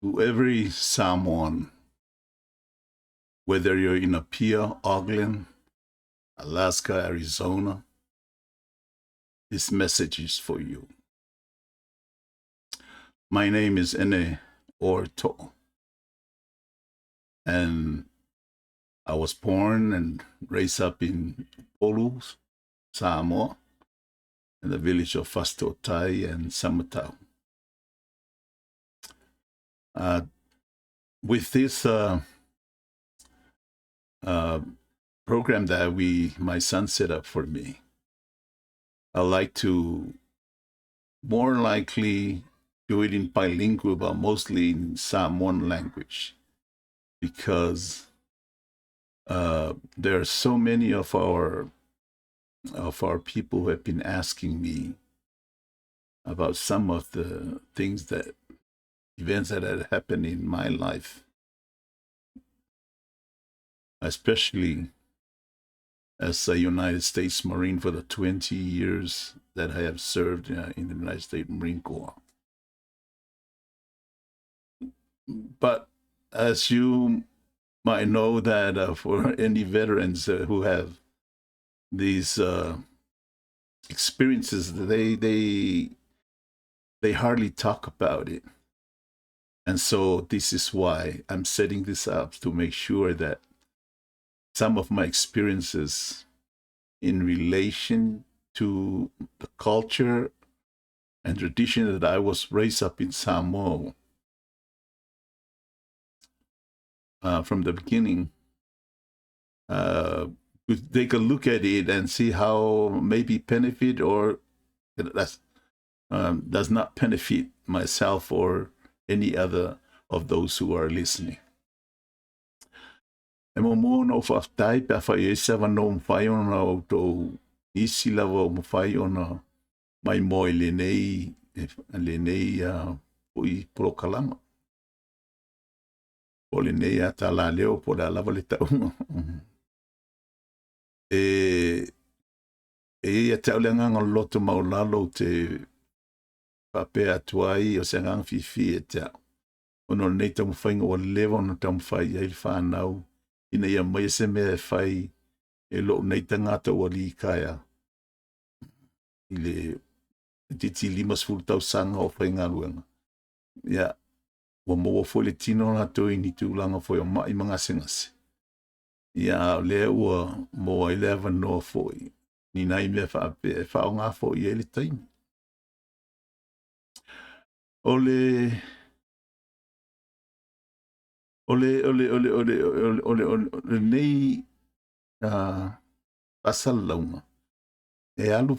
To every Samoan, whether you're in Apia, Auckland, Alaska, Arizona, this message is for you. My name is Ene Orto, and I was born and raised up in Polu, Samoa, in the village of Fastotai and Samatau. With this program that my son set up for me, I like to more likely do it in bilingual, but mostly in Samoan language, because there are so many of our people who have been asking me about some of the events that had happened in my life, especially as a United States Marine for the 20 years that I have served in the United States Marine Corps. But as you might know, that for any veterans who have these experiences, they hardly talk about it. And so this is why I'm setting this up, to make sure that some of my experiences in relation to the culture and tradition that I was raised up in Samoa from the beginning, take a look at it and see how maybe benefit or does not benefit myself or any other of those who are listening. E mo no whaftai pe whai e sewa no mwhai ona o tō isi lawa o mwhai ona mai moe le nei o i prokalama. O le nei a ta la leo po la lava le taunga. E ia te aule nganga loto maulalo te pape atuai o se ngang fifi e te au. Ono nei ta mwhainga o lewa ono ta mwhai ai le whanau. Ina ia mai se mea whai e lo nei ta ngata o li kaya. I le titi 5 sanga o whainga luenga. Ia, wa moa fo le tino na toi ni tūlanga fo o mai mga sengase. Ia le ua moa i lewa noa fo i. Ni nai mea whaape e whao ngā fo i ele taimi. Ole nei pasal launga. E alu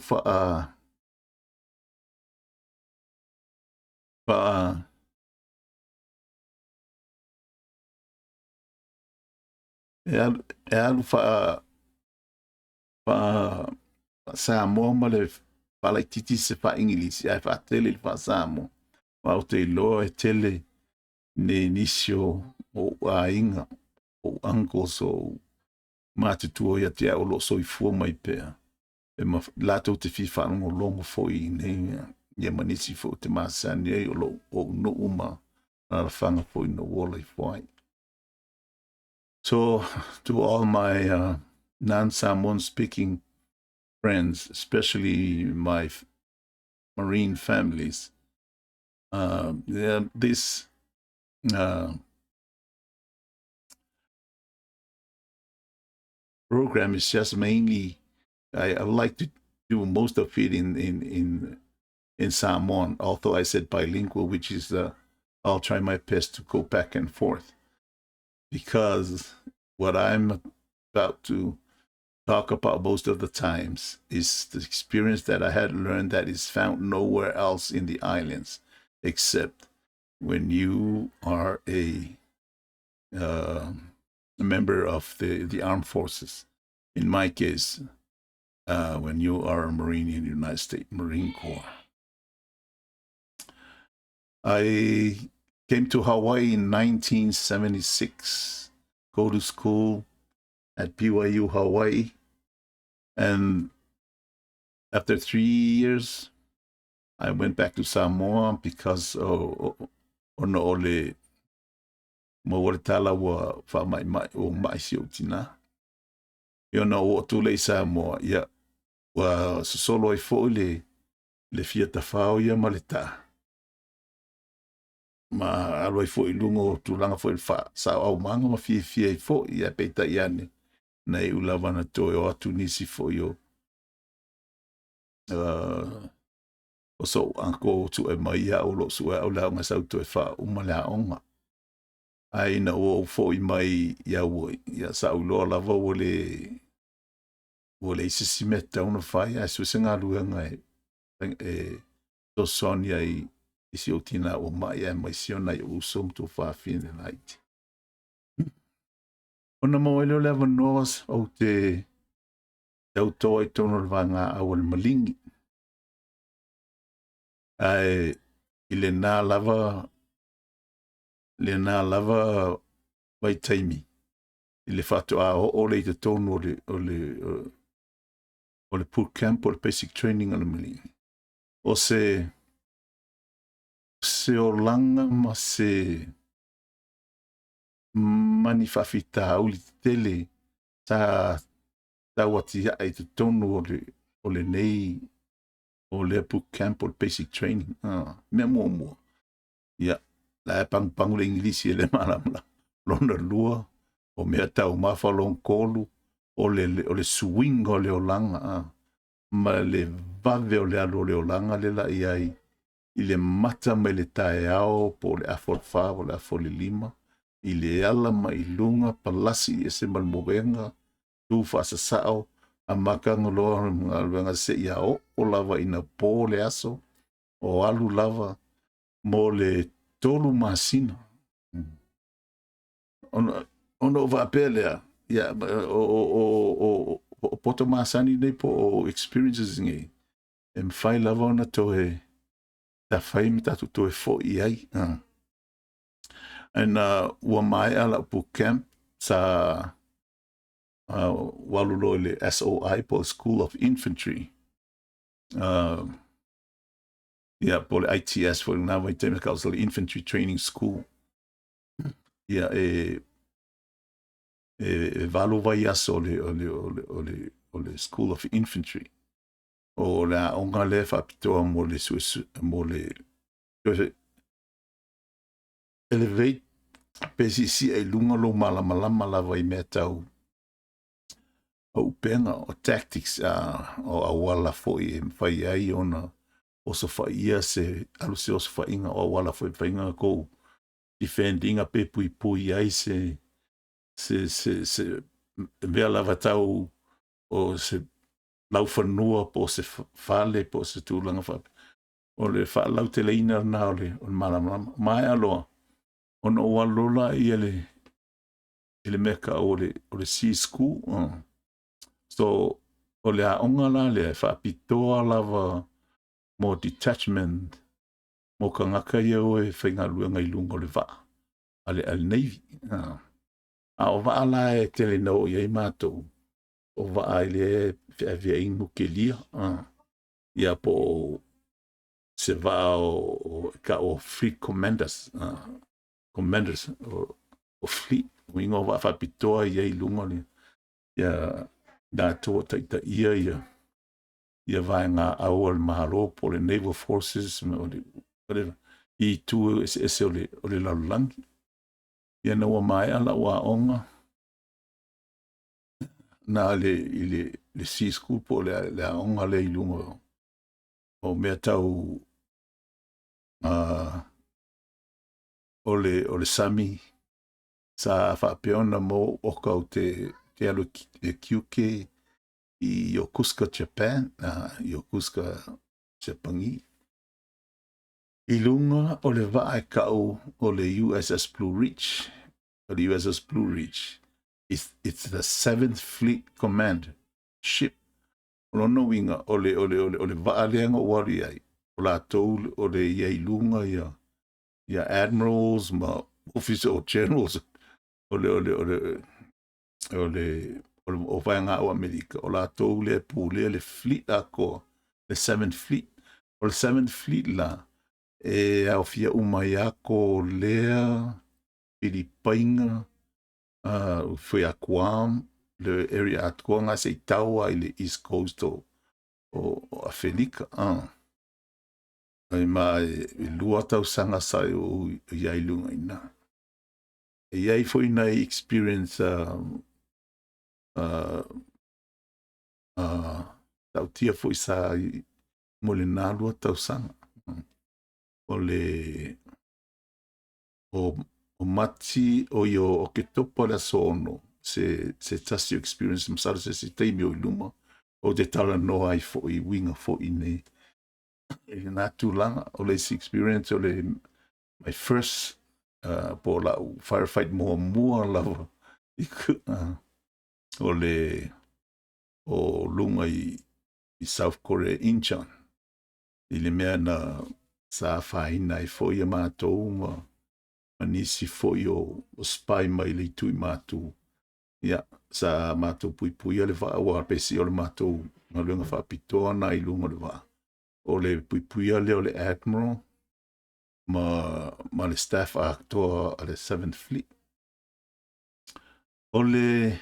e alu Samoa ma le palaititi se wha ingilisi ai wha tele le wha Samoa. Wa o te loa e tele ne nisio o ainga o uncles o mātutua ia te au lo soifua mai pēr. E ma lātou te whiwhanongo longo fo i nei ia manisi fo te māsani ei o lo o no uma na whanga fo i no wola i whai. So to all my non-Samoan speaking friends, especially my Marine families, this program is just mainly, I would like to do most of it in Samoan, although I said bilingual, which is I'll try my best to go back and forth, because what I'm about to talk about most of the times is the experience that I had learned that is found nowhere else in the islands, except when you are a member of the armed forces. In my case, when you are a Marine in the United States Marine Corps. I came to Hawaii in 1976, go to school at BYU Hawaii, and after 3 years, I went back to Samoa because ono ole ma wale tala wa wha mai o mai si o tina. Iona o tu le Samoa ia wa solo ai fo le fia tafao ia ma le ta. Ma alo ai fo i lungo tu langa fo i fa sa au manga ma fia i fo ia peita iane. Na e ulawa na toe o atu nisi fo yo. O so anko tu e mai ia o lo su e au lao ngasau tu e fa umalea onga. Ai na o fo i mai ia ua ia sa au loa lava o le isisi meta una fai a su senga luenga e to sonia i isi o tina o mai e mai siona i usum tu fa fine night. Ona mo ele leva noas o te tau toa i tono vanga au al malingi. Ai i le nā lava vai taimi. I le fatu a o le i te tono o le boot camp o le basic training o le malingi. O se o langa ma se mani whawhita au li tele ta wati ai te tono o le nei o le boot camp o le basic training. Mea mua. Ia, la e pangu le ingilisi e le malamla. Lona lua, o mea tau mafa long kolu, o le swing o le olanga. Ma le vave o le alo le olanga le la iai. I le mata mai le tae ao po le afol fa o le afol lima. I le ala mai lunga palasi e se malmovenga. Tu fasa sao. A maka ngoloa ngalwenga se ia o lava ina po le aso. O alu lava mo le tolu masina. Ono o vapelea. Ya, o poto masani nei po o experiences ngai. E mwhai lava ona toe ta whai mi tatu toe fo i ai. And ua mai ala po camp sa walulo le SOI po School of Infantry. Yeah, po le ITS for na vai teme causa le Infantry Training School. Yeah, valu vai aso le School of Infantry. O la onga le fa pitoa mo le elevate PCC e lunga lo malama lava I mea tau o penga o tactics o awala fo I whai ai ona o so whaia se alu se o so whainga o awala fo I whainga ko defendinga pe pui ai se mea lava tau o se lau whanua po se whale po se tūlanga wha o le wha lau te leina na o le malama mai aloa ono o alola I ele meka o le sea school so o le aonga la le wha pitoa lava mo detachment mo ka ngaka ia o e whainga luenga I lunga o le wha ale Navy a o wha ala e tele nao I ai mātou o wha ele via ingu ke lia ia po se wha o ka o fleet commanders o fleet wingo wa fa pitoa I ai lunga le ia da to ta ia vai nga au al mahalo po le naval forces o le whatever I tu ese o le lalangi ia na wa mai ala wa onga na le sea school po le onga le lunga o mea tau o le sami sa whapeona mo o kau te alo QK I Yokosuka, Japan, Yokosuka, Japangi. I lunga o le vae kau o le USS Blue Ridge. O le USS Blue Ridge. It's the 7th Fleet Command ship. Lono winga o le vae leanga o wari ai. O la tau o le iai lunga ia admirals ma officer o generals. O whainga o Amerika, o la tau le pūlea le fleet ako, le 7th Fleet. O le 7th Fleet la, e au fia umai ako lea, Pilipainga, foi a Guam, le area at Guam se taua i le East Coast o Afrika. Ai mai lua tau sanga sai o iai lunga ina. E iai foi na experience tau tia foi sa mo le nā lua tau sanga. O le o mati o yo o ke topa la sono se tasi experience msara se teimi o luma o te tala no ai fo I winga fo I nei. E nā tūlanga o le experience o le my first po la firefight mua lava o le o lunga I South Korea Incheon I le mea na sa whaina I fo I mātou manisi fo I o spy mai le tui mātou ia sa mātou pui le wha awa pesi o le mātou ngā lunga whapitoa na I lunga le wha o le pui le o le Admiral ma le staff actor a le 7th Fleet. O le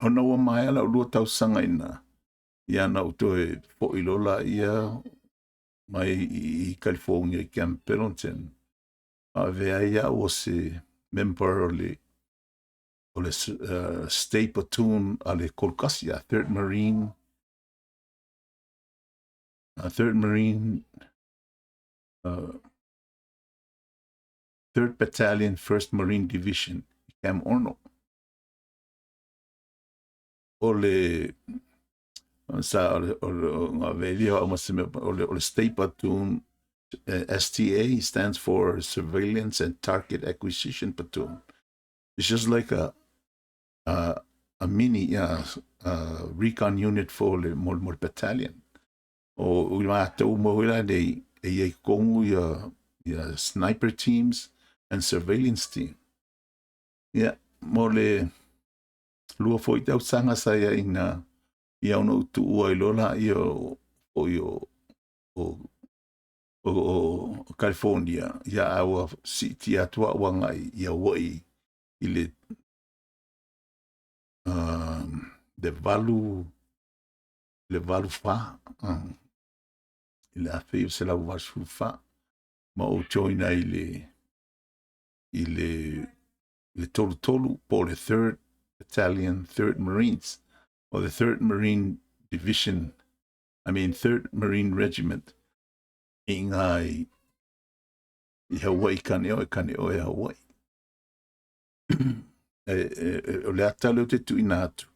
ona ua mai ala ulua tau sanga ina ia na utoe fo I lola ia mai I California I Camp Pendleton. A vea ia o se member o le state platoon a le Kolkasia, 3rd Marine 3rd Battalion, 1st Marine Division, Camp Orno. O le sa o velia o le state platoon STA stands for Surveillance and Target Acquisition Platoon. It's just like a mini recon unit for the more battalion. O mātou moila de e kongu ya sniper teams and surveillance team. Yeah, mo le lua foi tau sanga sa ia ina ia ono tu ua ilola ia o California ia awa siti atua wanga ia wai ile le valu fa ile a fei se la vasu fa ma o joina ile tolu po le 3rd Battalion 3rd Marines or the 3rd Marine Division 3rd Marine Regiment I Hawaii kane o e Hawaii o le atale o te tu inatu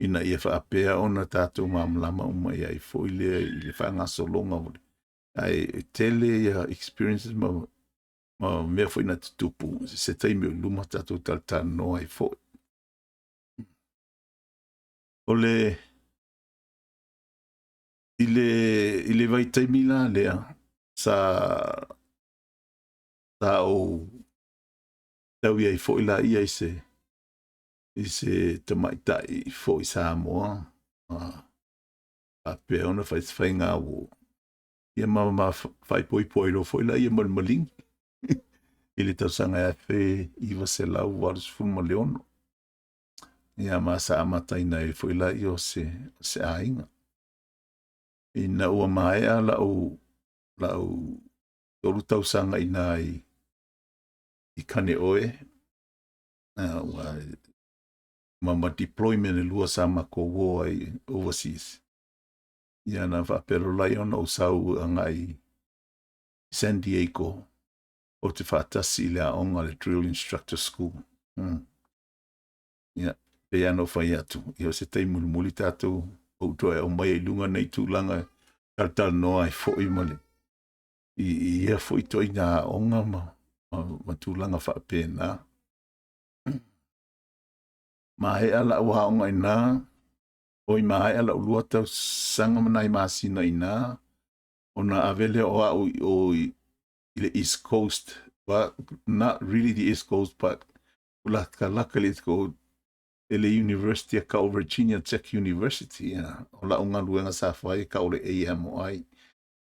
ina ia whaapea ona tātou mamlama umai ai fo I le whaangaso longa wale. Ai tele ia experiences ma mea fo ina tutupu se taimi o luma tātou taltano ai fo. O le ile vai taimi la lea sa o tau ia I fo ila ia I se tamaitai fo I Samoa a pe ona fai ngā wo ia ma fai poi lo fo ila ia malmaling ile tau sanga e fe iwa se lau waru fuma leono ia ma sa amatai nei fo ila ia se ainga ina ua maea lau tolu tau sanga ina I kane oe ma deployment lua sama ko wo ai overseas. Ia na whapero lai ona o sau angai San Diego o te whatasi le aonga le drill instructor school. Ia, pe ano whai atu. Ia se tei muli tātou o toa o mai lunga nei tūlanga tal noa ai fo I male. Ia fo I toi nā aonga ma tūlanga whapena. Ma he ala ua haonga ina, o I mahe ala ulua tau sanga manai masina ina, o na avele o the East Coast, but not really the East Coast, but luckily it's called the University of Cal Virginia Tech University, o la unga luenga sa whai ka o le AMOI,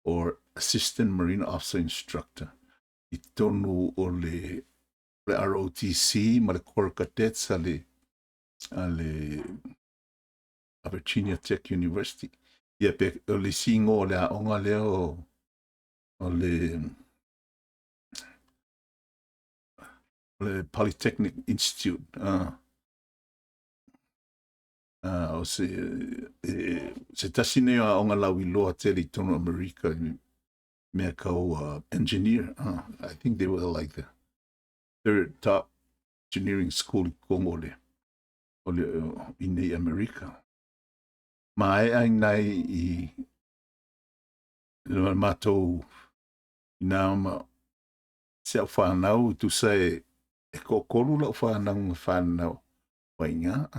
or Assistant Marine Officer Instructor. I tonu o le ROTC ma le Core Cadets a le Virginia Tech University. Ia pe o le singo o le aonga leo o le Polytechnic Institute. O se tasine a aonga lau I loa tele I tono Amerika mea kau engineer. I think they were like the third top engineering school I Kongo o le I nei Amerika. Ma ai nai I matou ina ma se au whanau tu sai e kokolu lau whanau wainga.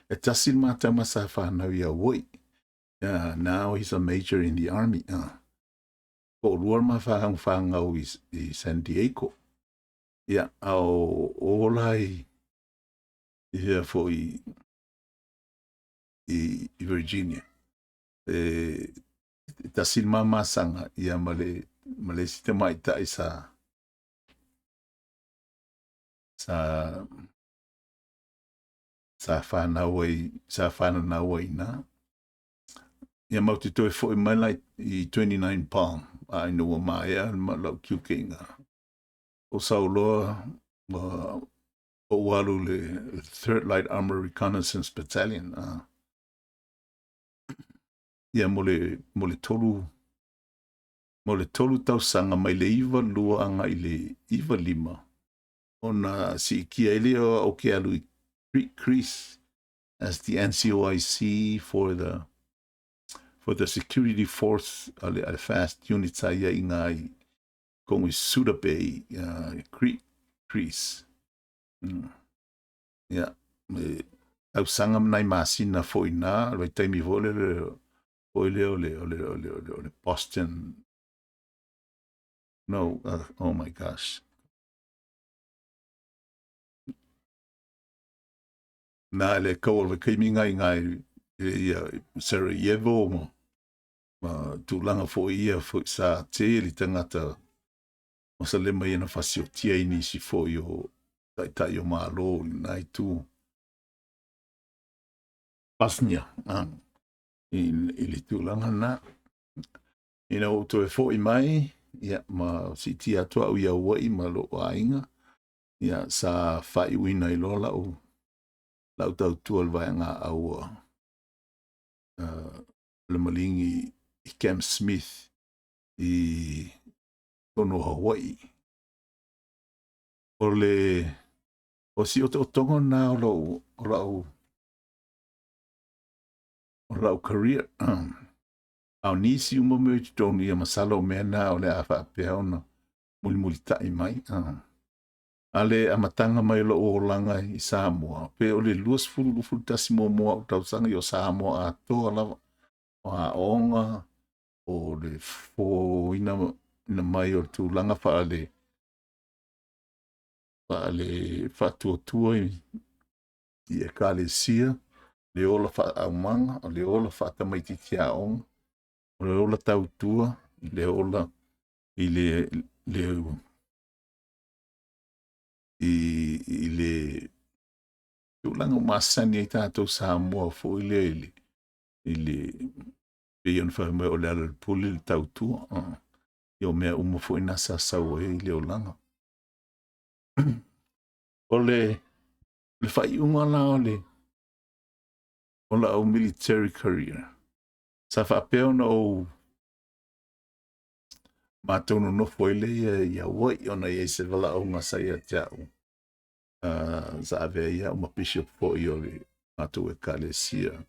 E tasil mata masa whanau ia woi. Now he's a major in the army. Ko ruar ma whangau I San Diego. Ia au olai ia fo I Virginia. Tasil mama sanga ia male sistema ita isa sa whanau ai na. Ia mauti toi fo I mai I 29 Palm. Ai no mai ma lau kiukinga. O sauloa o walu le 3rd Light Armor Reconnaissance Battalion. Ia mole tolu tau sanga mai le iwa lua anga I le iwa lima. Ona si kia ele o ke alu I Creek Crease as the NCOIC for the security force ale fast units ia I ngai kong I Suda Bay Creek Crease. Ia me au sanga nai masina foi na le taimi vole le Boston. No, oh my gosh. Na le kau le kaiminga I ngai ia Sarajevo mo ma tūlanga fo ia fo sa te li tangata o sa le mai na fasio tia ini si fo yo tai o malo nai tu Bosnia I li tūlanga na ina o to e fo I mai ia ma si tia to au ia wai ma lo ainga ia sa fai wina I lola o lau tau tual vai ngā au le malingi I Camp Smith I tono Hawaii. O si o tongo na o lau career. Au nisi uma me toni ia masalo mea na o le awha apea ona muli tai mai. Ale amatanga mai lo o langa I Samoa. Pe o le luas fulu tasi moa o tausanga I o Samoa a toa lava. O a onga o le fo ina mai o tu langa fa ale fatuatua I e kalesia le ola fa aumanga o le ola fa tamaiti aonga o le ola tautua le ola I le tulanga masani I tātou Samoa fo I le peon fa me o le ala puli le tautua Io mea uma fo ina sa sau e le olanga. O le fai unga la o la au military career. Sa fa peo na o mātono no fo ele ia wai ona ia se vala au ngasa ia tiau. Sa ave ia uma bishop fo I o le mātou e kalesia.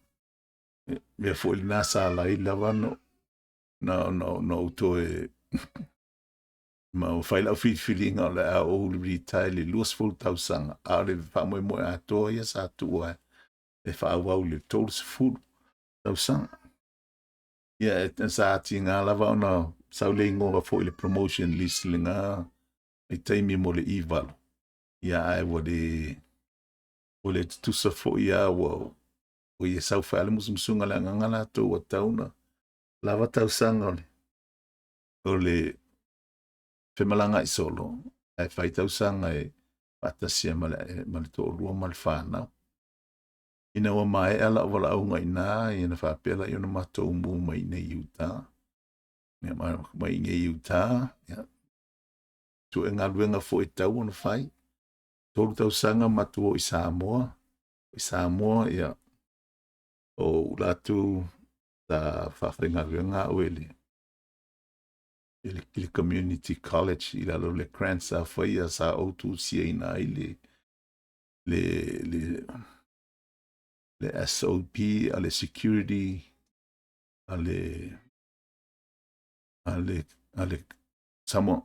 Mea fo ili nasa la I lava no uto e ma o whaila whiwhiringa o le a o le ritai le luas fulu tausanga a le whamoe moe a toa ia sa tua e whaawau le tolus fulu tausanga. Ia e sa ati ngā lava ona saule ingoa fo le promotion list le ngā e taimi mo le iwalo. Ia ai wa le tusa fo ia o ia sau whaale musumsunga le ngangala to wa tauna lava tausanga o le Whemalanga I solo. Ai whaitau sanga e patasia male to lua mal whanau. Ina wa mai ala wala au ngai nā, ina whapela i ona matou mu mai nei Utah. Ia mai nei Utah. Ia. Tu e ngā luenga fo e tau ona whai. Tolu tau sanga matu o i Samoa. I Samoa, ia. O latu ta whawhenga luenga o ele. Ele community college i lalo le grants a whaia sa o tu sia ina i le SOP, a le security, a le Samoa,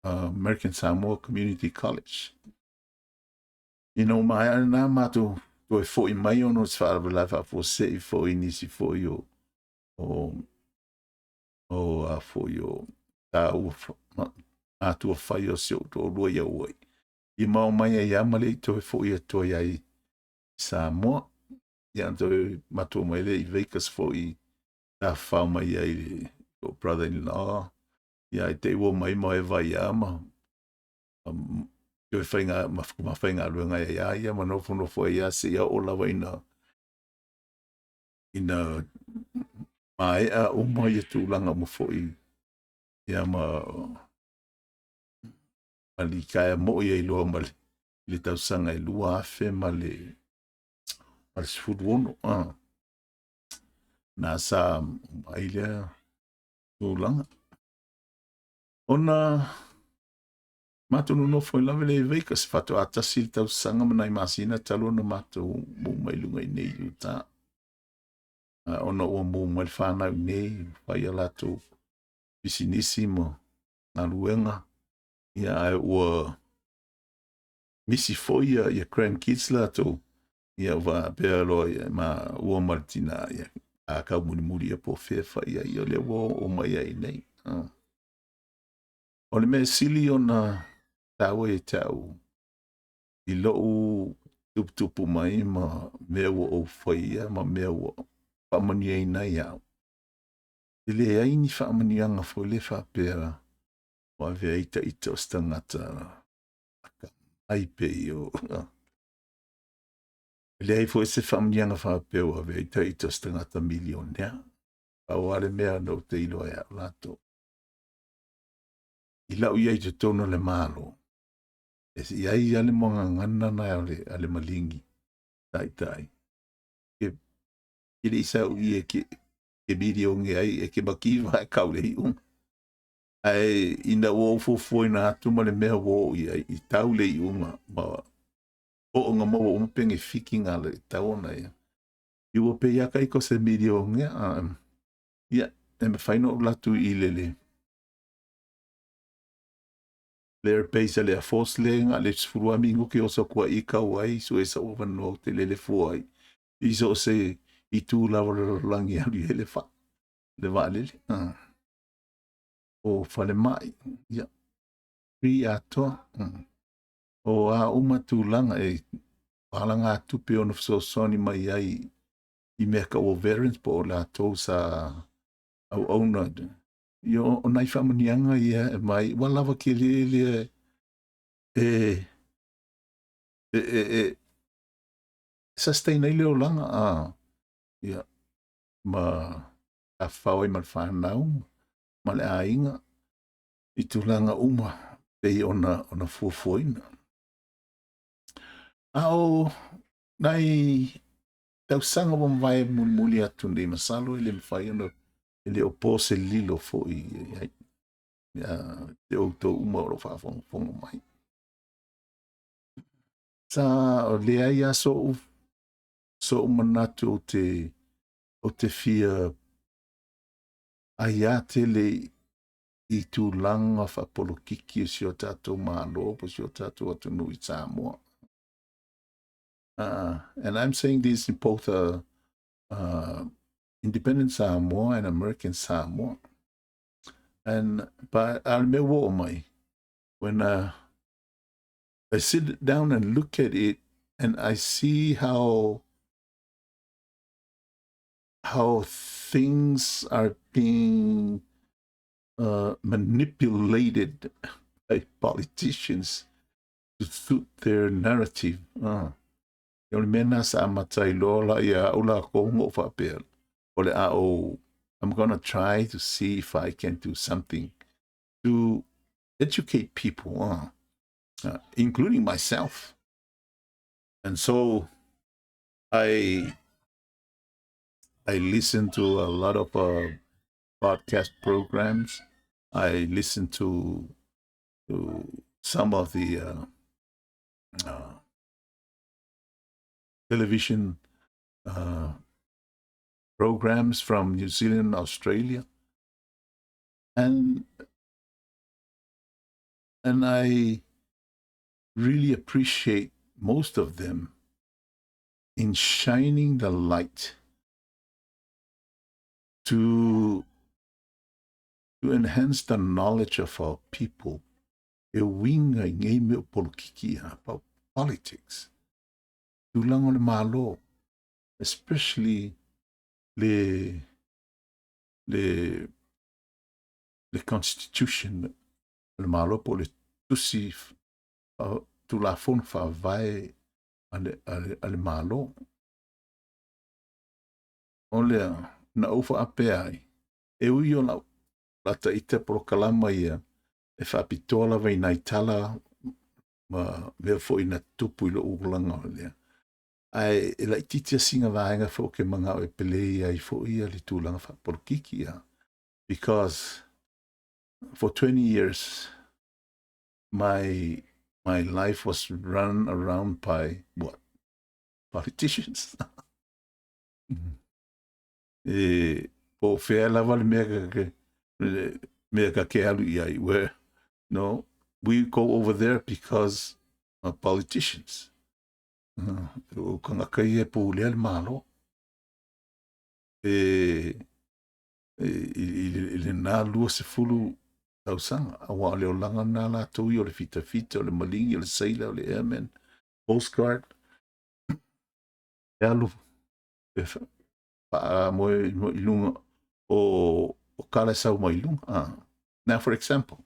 American Samoa Community College. Ino mai ana matu to e fo i mai ono sfara la fa fo se i fo i nisi fo yo o a fo yo ta u a tu fa yo se to lo ya oi. I mau mai ya male to e fo i to ya i Samoa. Ya to matu mai le i vekas fo i ta fa mai ya i o brother-in-law. Ya te wo mai mai vai ya ma. Yo whainga luenga ia manofo fo ia se ia o lawa ina mai a uma ia tūlanga mo fo ia ma li kaya mo ia i loa male le tausanga i lua afe ma le sfuduono na sa mai le tūlanga ona Matu no foi la vele vekas fatu atasi tau sanga mana masina talo no matu mo mai lunga nei uta. Ona o mo mai fana nei vai ala tu bisinisimo na luenga ia ai o misi foi ia grandkids la tu ia va pelo ma o Martina ia a ka muri po fefa ia le o mai ai nei. Ole me sili ona tau e tau i loo tupu mai ma mea o whaia ma mea o whamania i nei au. I le aini whamanianga fo le whapea wa vea ita o stangata ai pe i o. I le ai fo e se whamanianga whapea wa vea ita o stangata milionea. Au ale mea no te ilo ai au lato. I lau iai te tono le malo. E si ai ale monga ngana na ale malingi. Tai. Ke le isa ui e ke video nge ai e ke makiwa e kaule i Ai ina o fofo ina atu ma le mea wo i taule i unga ma o nga mawa umpenge fiki nga le taona ia. I o pe ia kai ko se video nge ia e me whaino latu i lele. Le peisa le a fos le nga le sfurua mingo ke osa kua i kau ai so esa o vano te lele fua ai. I so se i tū lawa langi au i hele wha. Le wa lele. O whale mai. Ia. Ri atoa. O a umatu langa e palanga tupe ono soni mai ai I mea ka o veterans po o la tau sa au auna. Io o nai whamanianga ia e mai walawa ki le sustain ai leo langa ia ma a whawai mal whanau ma le ainga I tūlanga uma pei ona fuafuaina. Ao nai tau sanga wa mwai muli atu nei masalo I le mwhai ona le o pose lilo fo I te o tō uma o whafonga mai. Sa o le ai a so manatu o te fia ai a te le I tūlanga whapolo kiki si o tātou mālo po si o tātou atu nui Samoa. And I'm saying this in both independent Samoa and American Samoa. And but I'll me wo mai when I sit down and look at it and I see how things are being manipulated politicians to suit their narrative. Yung mena sa matay lola ya ula kongo whapea. Ole I'm gonna try to see if I can do something to educate people, including myself. And so I listen to a lot of podcast programs. I listen to some of the television programs from New Zealand, Australia, and I really appreciate most of them in shining the light to enhance the knowledge of our people. E winga i ngai meo polokiki about politics. Tulang o le malo, especially le constitution le malo po le tusi tu la fon fa vai ale malo. O le na ufa ape ai. E ui o la taita prokalama ia e whapitola vai nai tala ma mea fo ina tupu ilo ulanga o lea. Ai e la ititia singa vaenga fo ke manga o e pelei ai fo ia li tūlanga whaporokiki ia. Because for 20 years my life was run around by what? Politicians. E po fea lava le mea ka ke alu iai where no, we go over there because of politicians. O kangaka ia po lea le malo. Le nā lua se fulu tausanga. Awa le o langa nā la tui o le fita o le malingi, o le saila, o le airman, postcard. E alu. Pa mo ilunga o kala sau mo ilunga. Now, for example,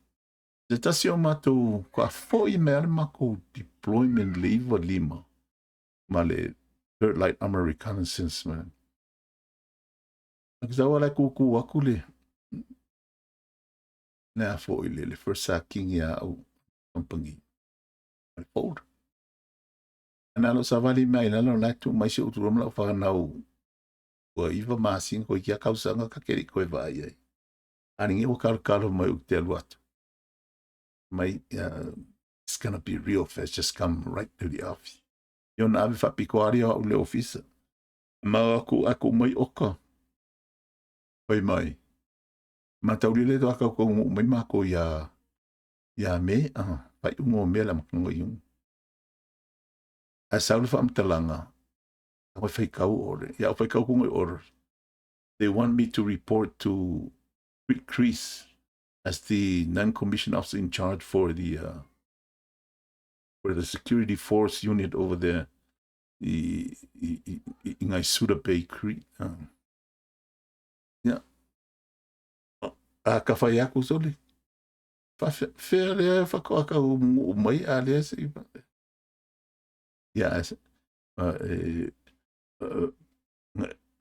se tasi o mātou kua fōi mea le mako deployment leave o lima. Ma le third light armor reconnaissance man. Akisa wala kuku aku le. Nea fōi le first king ia au kampangi. Al fold. Ana lo savali mai lalo la tu mai se uturum la whanau. Ua iwa māsing ko kia kausanga ka keri koe vai ai. Aningi o kalo mai u te aluatu. Mai, it's gonna be real fast. Just come right to the office. Yo na ave whapiko aria o le office. Ma aku mai oka. Pai mai. Ma taurile to aka ko mai mako ya me, pai ungo me la makango yung. A saulu wha amtalanga. Ako whaikau ore. Ya whaikau kungo ore. They want me to report to Rick Crease as the non-commissioned officer in charge for the security force unit over there in Isuda Bay Creek. Yeah. Ka whai aku soli. Whawhea lea whakoaka o mai a lea se. Yeah.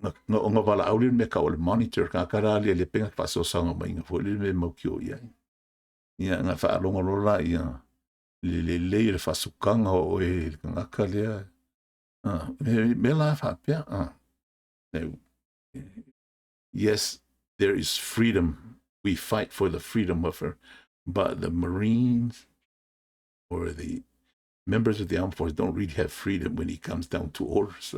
Nga o nga wala auli me ka o le monitor ka karali le penga whasosanga mai nga fwole me maukio iai. Ia nga whaalonga rola ia le le whasukanga o e ngaka lea. Me la whapea. Yes, there is freedom. We fight for the freedom of her. But the Marines or the members of the armed force don't really have freedom when it comes down to orders.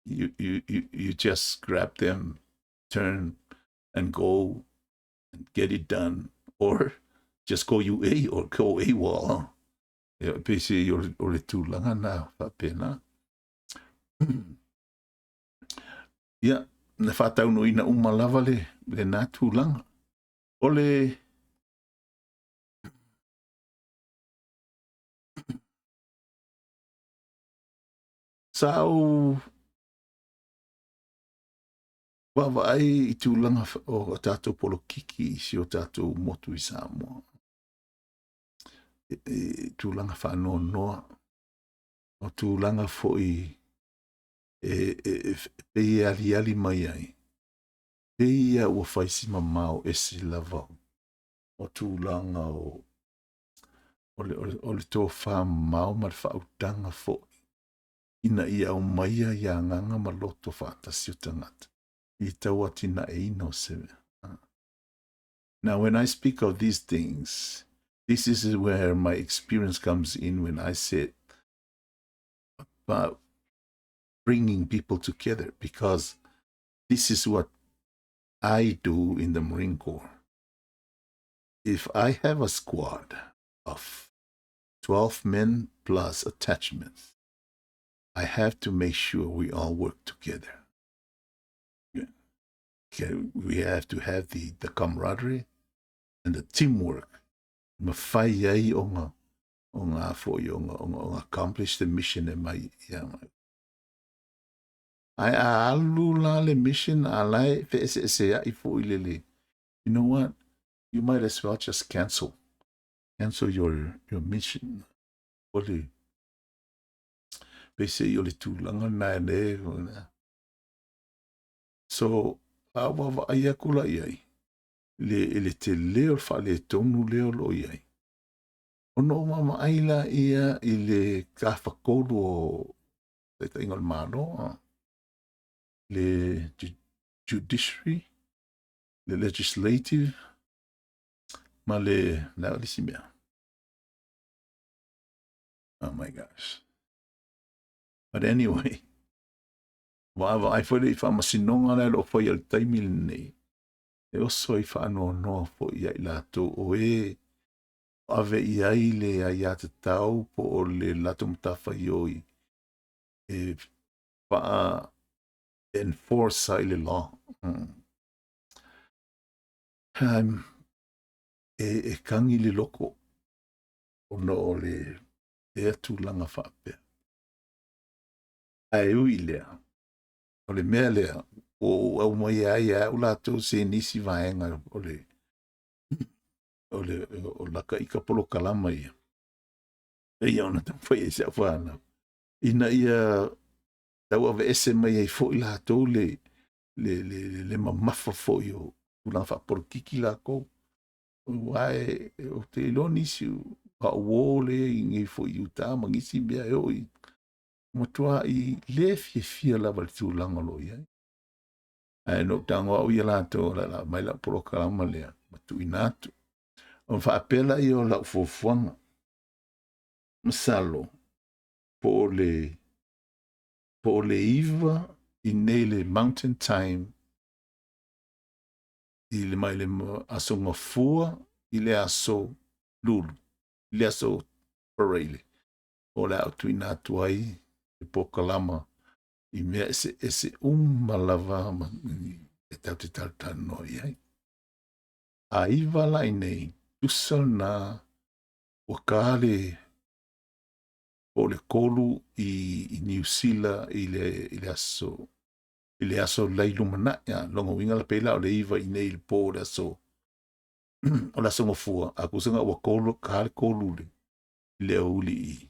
You just grab them, turn, and go and get it done, or just go UA or go AWOL. Pese o le tūlanga nā whapena. Ia, na whātau no ina umalawa le nā tūlanga. O le sau Wawa ai I tūlanga o tātou polokiki isi o tātou motu I Samoa. Tūlanga whanō noa. O tūlanga foi pei ali mai ai. Pei ua whaisi mamau esi lava. O tūlanga o le tō wha mau ma le whautanga foi. Ina ia o maia ia nganga ma loto whaatasi o tangata. I taua tina e ino sewe. Now, when I speak of these things, this is where my experience comes in when I said about bringing people together, because this is what I do in the Marine Corps. If I have a squad of 12 men plus attachments, I have to make sure we all work together. We have to have the camaraderie and the teamwork. Mawhai ai o ngā fōi, o ngā accomplish the mission e mai. Ai a alu la le mission a lai fe se ai fōi lele. You know what? You might as well just cancel your mission. Ole. Pese yo le tūlanga nai ne. So, awa ai akula iai. Le te leo wha le tonu leo lo iai. Ono mama aila ia I le kawhakolu o te ingal mano. Le judiciary, le legislative, ma le lisi mea. Oh my gosh. But anyway, wa ai foi le whamasinonga le lo foi al taimil nei. E oso I whaano noa foi ai lato o ave I ai le ai ate tau po o le lato mtafa ioi. E wha enforce ai le law. E kangi le loko o no o le e tūlanga whape. Ai ui lea. O le mea lea. O au mai ai a ula tō se nisi vaenga o laka ika polo kalama ia. E ia ona tau whai e sea whana. Ina ia tau ave ese mai ai fo I la tō le mamafa fo I o tūlanga whaporo kiki la kou. Wai o te ilo nisi a wole I ngai fo I uta mangisi bea e oi. Matua I le fia lava le tūlanga lo ia. Ai no tango au ia lato la mai la polo kalama lea. Matu inatu. O whaapela I o la ufofuanga. Masalo. Po le iwa I nei le mountain time. I le mai le aso ngafua. I le aso lulu. I le aso pareile. O le au tuinatu ai. I po kalama. I mea ese malava e tau te tautano iai. A iwa lai nei, tusal na wakale o le kolu I New Zealand I le aso leilu mana ya longo winga la pela o le iwa I nei le po le aso o le aso ngofua a kusanga wa kolu kale kolu le uli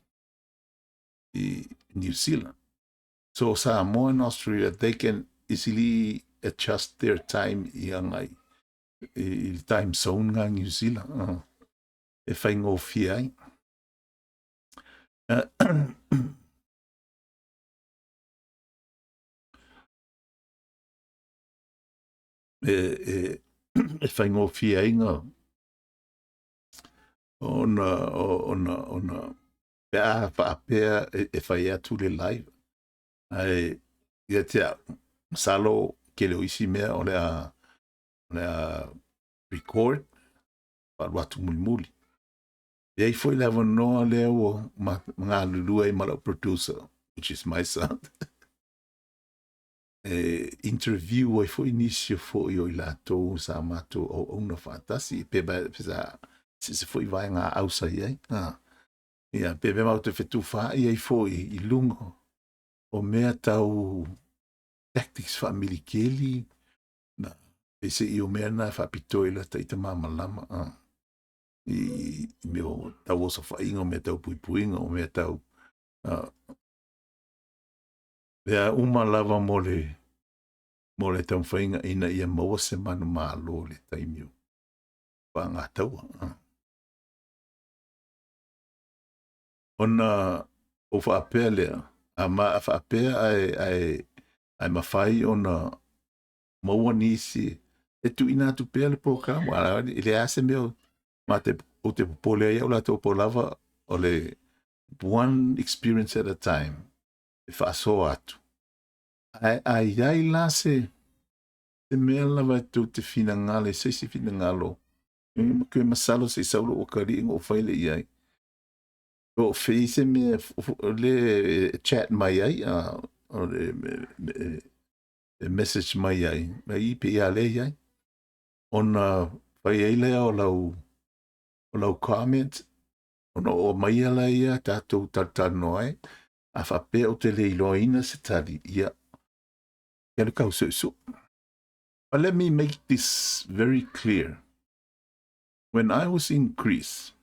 I New Zealand. So Samoa and Australia, they can easily adjust their time I time zone nga New Zealand. E whai ngō whiai. E whai ngō whiai ngā. Ona pēa whaapea e whai atu le live. Ai, ia tea, salo ke leo isi mea o lea record, pa watu muli. Ei foi leva noa leo ngā lulua I mala producer, which is my son. Interview ai foi inisio foi o I lato sa mato o una fantasi, pesa se foi vai ngā ausa iai. Ia, pepe mau te whetu wha iai foi I lungo. O mea tau tactics familikeli Na, e se i o mea na whapito ila ta ita mamalama. I me o tau osa whainga, o mea tau puipuinga, o mea tau Vea uma lava mo le tau whainga ina ia maua se manu malo le taimiu. Pa ngā taua. Ona o whaapea lea, a ma a whaapea ai mawhai ona maua nisi, e tu ina tu pea le program, ile ase meo, ma te, o te popole ia o la tō lava, o le one experience at a time, e whaaso atu. Ai la se mea lava tu te fina ngale, se fina ngalo, ke masalo se saulo o kari ingo o whaile iai. O face me le chat mai ai, o le message mai ai, mai pe ale ai. Ona whai ai lea o lau comment, ona o mai ala ia tātou tatano ai, a whape o te leiloina se tari ia. Ia kau so. But let me make this very clear. When I was in Greece,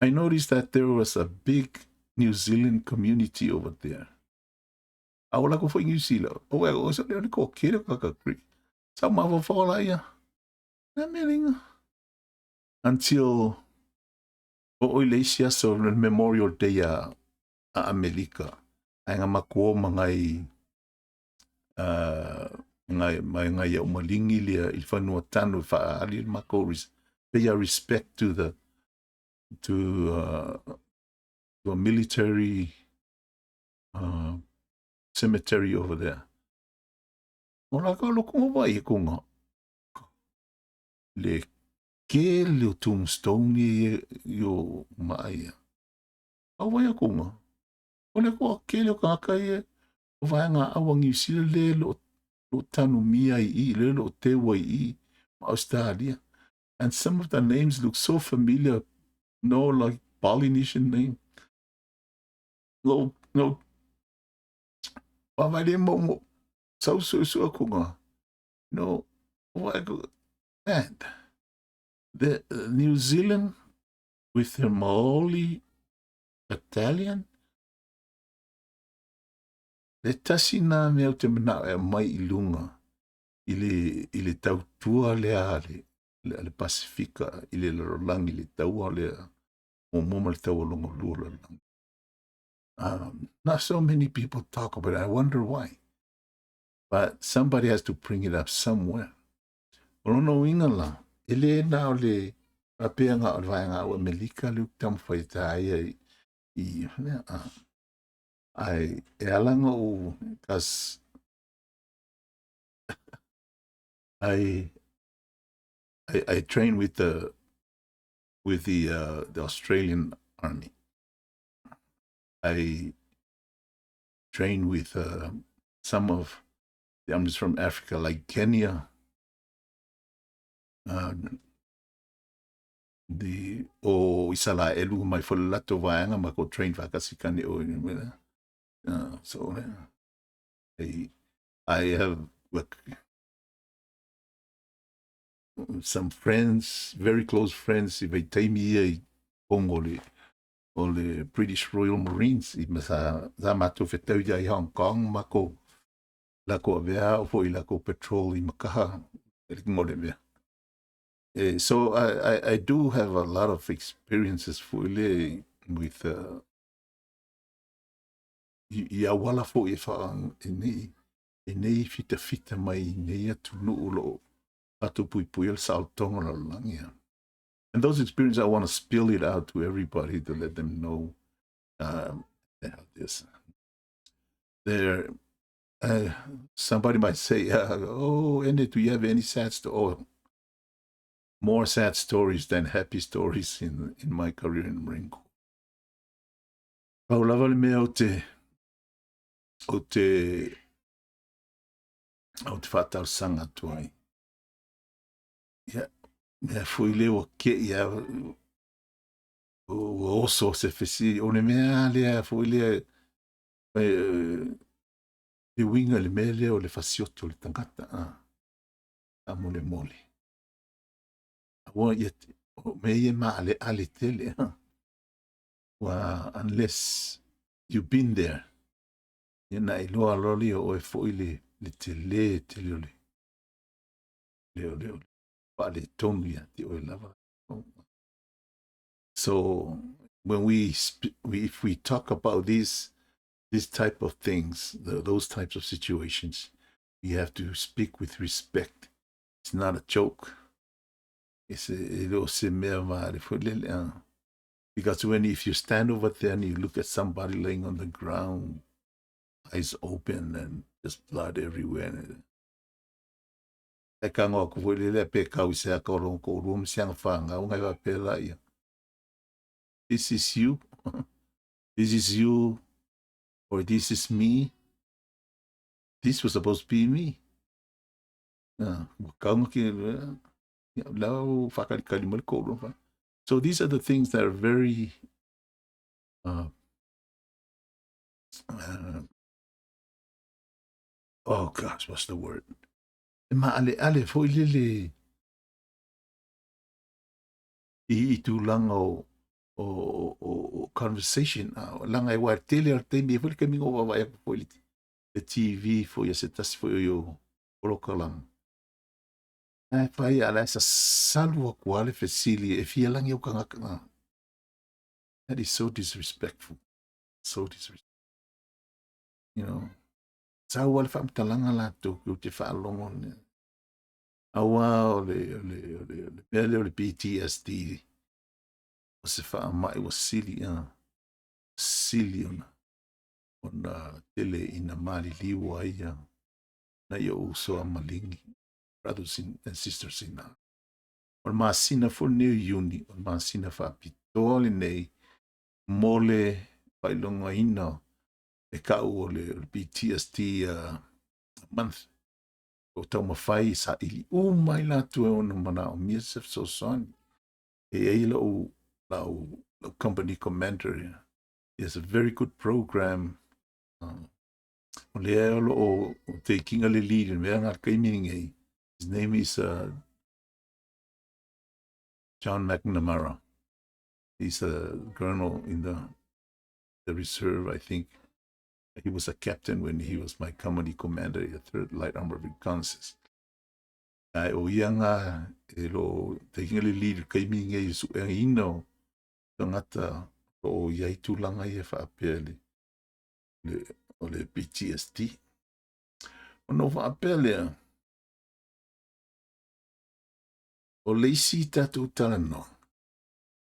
I noticed that there was a big New Zealand community over there. Aola ko fo New Zealand. O e o sa le ko kere ka Greek. Sa ma vo fola ia. Na melinga. Until o Ilesia so Memorial Day a Amerika. Ai nga mako mangai ngai o malingi lia il fanua tanu fa ali mako pay respect to a military cemetery over there. Ola ka loko vai kunga. Le ke le tombstone yo mai. Awai kunga. Ole ko ke le ka kai o vai nga awangi sile le lo tanu mia I le lo te wai I Australia. And some of the names look so familiar. No, like Polynesian name. No. Pavale mo so kunga. No. And the New Zealand with their Maori Italian, le tasi nā mea te mana e mai I lunga I le tautua lea le Pasifika I le larolangi le taua lea o moma le taua longa lua larolangi. Not so many people talk about it. I wonder why. But somebody has to bring it up somewhere. Olono inga la, ele na o le apea ngā o vaenga o Amerika le tam whaitai ai e alanga o kas I train with the Australian Army. I train with some of the armies from Africa, like Kenya. The isala elu mai folato vaanga ma ko train vakasikane o so I have some friends, very close friends, if they take me Congo o le British Royal Marines, I masa zamato fetau I Hong Kong mako lako avea o fo I lako patrol I makaha so I do have a lot of experiences with ia wala fo I fa nei fita mai nei atu nuulo atu pui saltonga la langia. And those experiences, I want to spill it out to everybody to let them know this. There, somebody might say, "Oh, Ende, do you have any sad stories?" Oh, more sad stories than happy stories in my career in Marine Corps. Paulava le mea o te whatau sanga tuai. Yeah, mea fui leo ke ia oso se fesi o ne mea lea fui lea e winga le mele o le fasioto le tangata a mole mole. Awa ia me ia ma ale tele wa unless you've been there. Ia na iloa loli o e foi le tele le pa le tonu ia te o lava. So when if we talk about this type of things, those types of situations, we have to speak with respect. It's not a joke. It's because if you stand over there and you look at somebody laying on the ground, eyes open and just blood everywhere. This is you. This is you, or this is me. This was supposed to be me. So these are the things that are very oh gosh, what's the word? Ma ale foi lele I tulanga o conversation langa I wa tele ar te me foi ke mingo wa vai foi the TV foi ese tas foi o lokalang. Ai pai ala esa salvo quale facili e fia lang eu kanga. That is so disrespectful. So disrespectful. You know. Sa wal fam talanga la to te fa longo. Awa le PTSD. O se fa mai was silly ona tele ina mali liwa ia na yo so amalingi brothers and sisters in on masina for new uni on masina fa pitole nei mole pailonga ina e ka o le PTSD month o tau mawhai sa ili mai la tu e ona mana o miesef so son e lo company commander is a very good program o taking a lead in where not meaning his name is John McNamara. He's a colonel in the reserve, I think. He was a captain when he was my company commander, the 3rd Light Armored Reconnaissance. O ianga taking a lead kai mingi su ino tangata o iai tulanga ia whaapele o le PTSD. Ono whaapele o leisi tatu talano.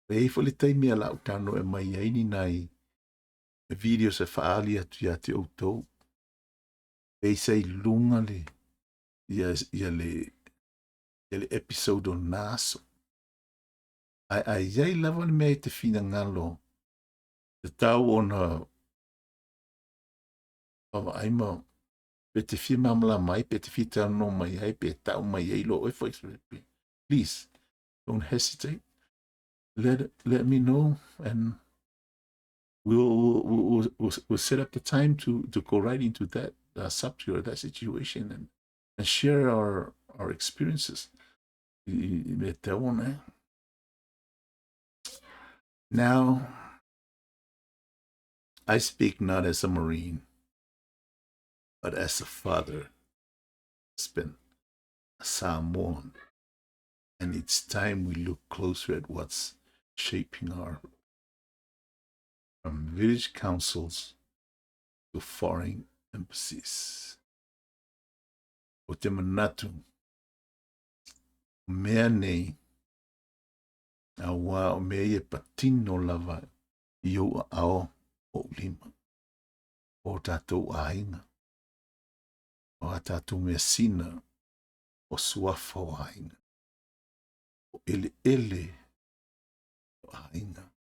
E fo le taimi ala utano e mai aini nai e video se faali atu ia te outou. E sei lunga ia le episode o naso. Ai iai lava le mea te fina ngalo. Te tau ona ava aima pe te fi mamla mai, pe te fi tano mai ai, pe tau mai ai lo e fo please, don't hesitate. Let me know and we'll set up the time to go right into that subject or that situation and share our experiences. Now, I speak not as a Marine, but as a father, husband, a Samoan. And it's time we look closer at what's shaping from village councils to foreign embassies. O te manatu, mea nei, a wā o mea e patino lava I o ao o lima. O tātou ainga. O a tātou mea sina o suafa o ainga. O ele o ainga.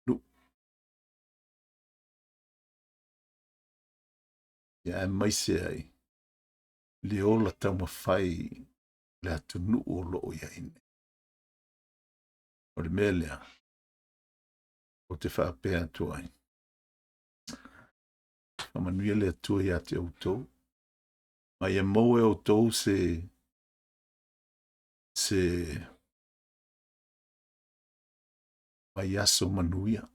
Lu. Ia e maise ai. Le ola tau mawhai le atu nu o loo ia ine. O le mea lea. O te whaapea tu ai. whamanuia le atua ia te autou. Ma ia mau e autou se mai aso manuia.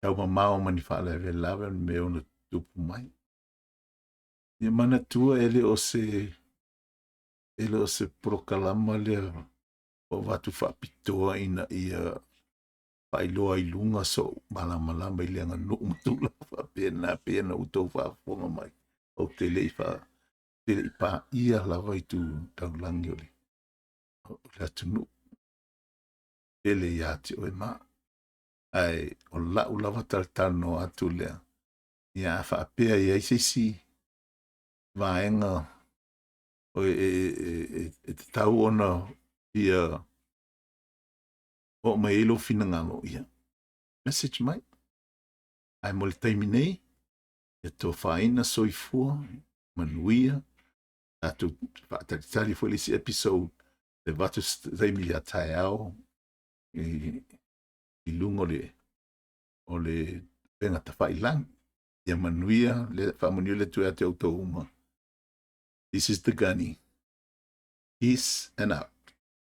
Tau mamao mani whaale ve lawe me ona tupu mai. Ia mana tua ele o se prokalama le o watu whapitoa ina ia whailoa I lunga so malama I le anga nuk matula whapena utou whafonga mai. O te lei pa ia lawa I tu taulangi ole. O le atunu. Ele ia te oe maa. Ai o lau lava tartano atu lea. Ia whaapea ia isisi vaenga o te tau ona ia o mai ilo finangalo ia. Message mai. Ai mo le taimi nei. Ia tō whaina soifua. Manuia. Atu whaataritari fo lisi episode. Le vatu taimi ia tae au. I lungo o le penga ta whailang. Ia manuia. Le whamanuia le tuea te auto uma. This is the gunny. Peace and out.